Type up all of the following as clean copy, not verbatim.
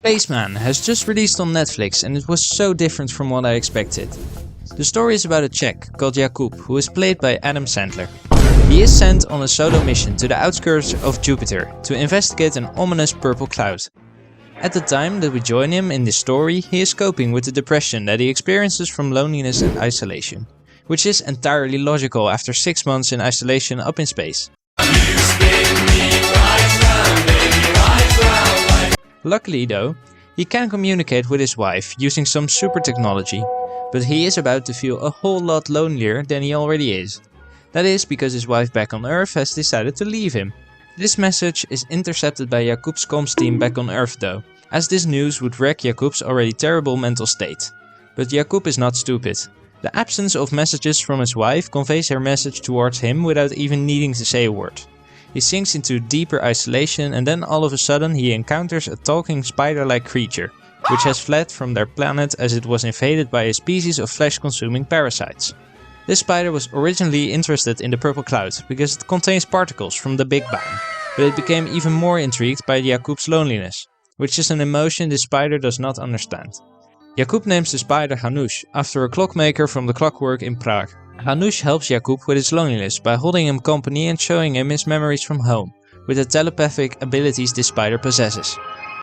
Spaceman has just released on Netflix and it was so different from what I expected. The story is about a Czech called Jakub, who is played by Adam Sandler. He is sent on a solo mission to the outskirts of Jupiter to investigate an ominous purple cloud. At the time that we join him in this story, he is coping with the depression that he experiences from loneliness and isolation, which is entirely logical after 6 months in isolation up in space. Luckily though, he can communicate with his wife using some super technology, but he is about to feel a whole lot lonelier than he already is. That is because his wife back on Earth has decided to leave him. This message is intercepted by Jakub's comms team back on Earth though, as this news would wreck Jakub's already terrible mental state. But Jakub is not stupid. The absence of messages from his wife conveys her message towards him without even needing to say a word. He sinks into deeper isolation and then all of a sudden he encounters a talking spider-like creature, which has fled from their planet as it was invaded by a species of flesh-consuming parasites. This spider was originally interested in the purple cloud because it contains particles from the Big Bang, but it became even more intrigued by Jakub's loneliness, which is an emotion the spider does not understand. Jakub names the spider Hanus after a clockmaker from the clockwork in Prague. Hanus helps Jakub with his loneliness by holding him company and showing him his memories from home, with the telepathic abilities this spider possesses.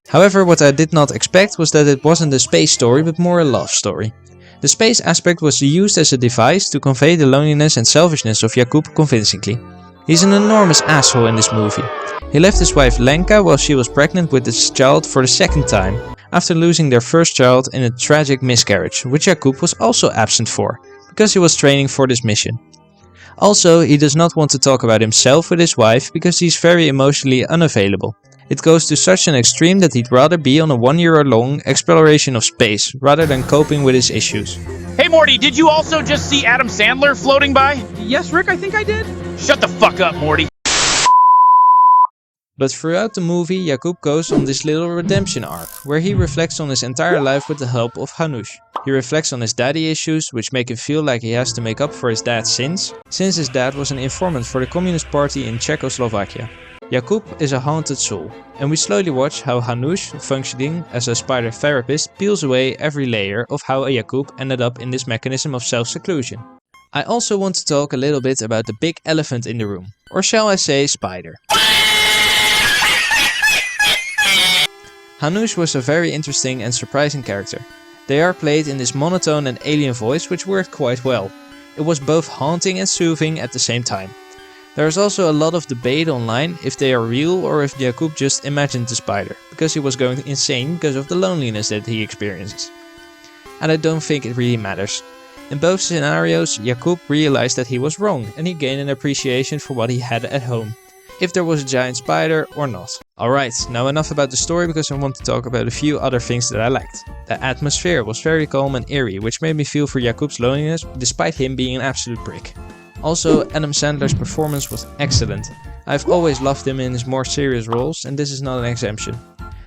However, what I did not expect was that it wasn't a space story but more a love story. The space aspect was used as a device to convey the loneliness and selfishness of Jakub convincingly. He's an enormous asshole in this movie. He left his wife Lenka while she was pregnant with his child for the second time, after losing their first child in a tragic miscarriage, which Jakub was also absent for, because he was training for this mission. Also, he does not want to talk about himself with his wife because he's very emotionally unavailable. It goes to such an extreme that he'd rather be on a 1-year-long exploration of space rather than coping with his issues. Hey Morty, did you also just see Adam Sandler floating by? Yes, Rick, I think I did. Shut the fuck up, Morty. But throughout the movie, Jakub goes on this little redemption arc, where he reflects on his entire life with the help of Hanus. He reflects on his daddy issues, which make him feel like he has to make up for his dad's sins, since his dad was an informant for the Communist Party in Czechoslovakia. Jakub is a haunted soul, and we slowly watch how Hanus, functioning as a spider therapist, peels away every layer of how Jakub ended up in this mechanism of self-seclusion. I also want to talk a little bit about the big elephant in the room, or shall I say spider. Hanus was a very interesting and surprising character. They are played in this monotone and alien voice which worked quite well. It was both haunting and soothing at the same time. There is also a lot of debate online if they are real or if Jakub just imagined the spider, because he was going insane because of the loneliness that he experiences. And I don't think it really matters. In both scenarios, Jakub realized that he was wrong and he gained an appreciation for what he had at home, if there was a giant spider or not. Alright, now enough about the story because I want to talk about a few other things that I liked. The atmosphere was very calm and eerie, which made me feel for Jakub's loneliness despite him being an absolute prick. Also, Adam Sandler's performance was excellent. I've always loved him in his more serious roles and this is not an exemption.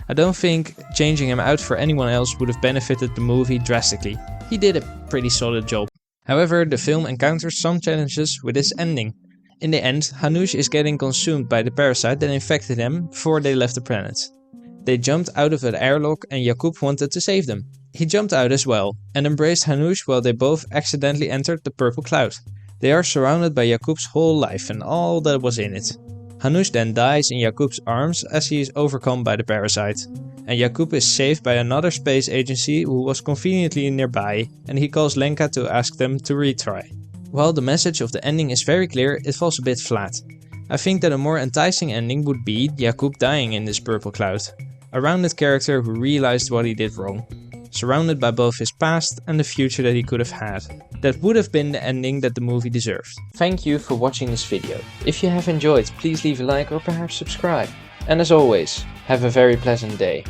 I don't think changing him out for anyone else would have benefited the movie drastically. He did a pretty solid job. However, the film encounters some challenges with its ending. In the end, Hanus is getting consumed by the parasite that infected them before they left the planet. They jumped out of an airlock and Jakub wanted to save them. He jumped out as well and embraced Hanus while they both accidentally entered the purple cloud. They are surrounded by Jakub's whole life and all that was in it. Hanus then dies in Jakub's arms as he is overcome by the parasite. And Jakub is saved by another space agency who was conveniently nearby and he calls Lenka to ask them to retry. While the message of the ending is very clear, it falls a bit flat. I think that a more enticing ending would be Jakub dying in this purple cloud. A rounded character who realized what he did wrong. Surrounded by both his past and the future that he could have had. That would have been the ending that the movie deserved. Thank you for watching this video. If you have enjoyed, please leave a like or perhaps subscribe. And as always, have a very pleasant day.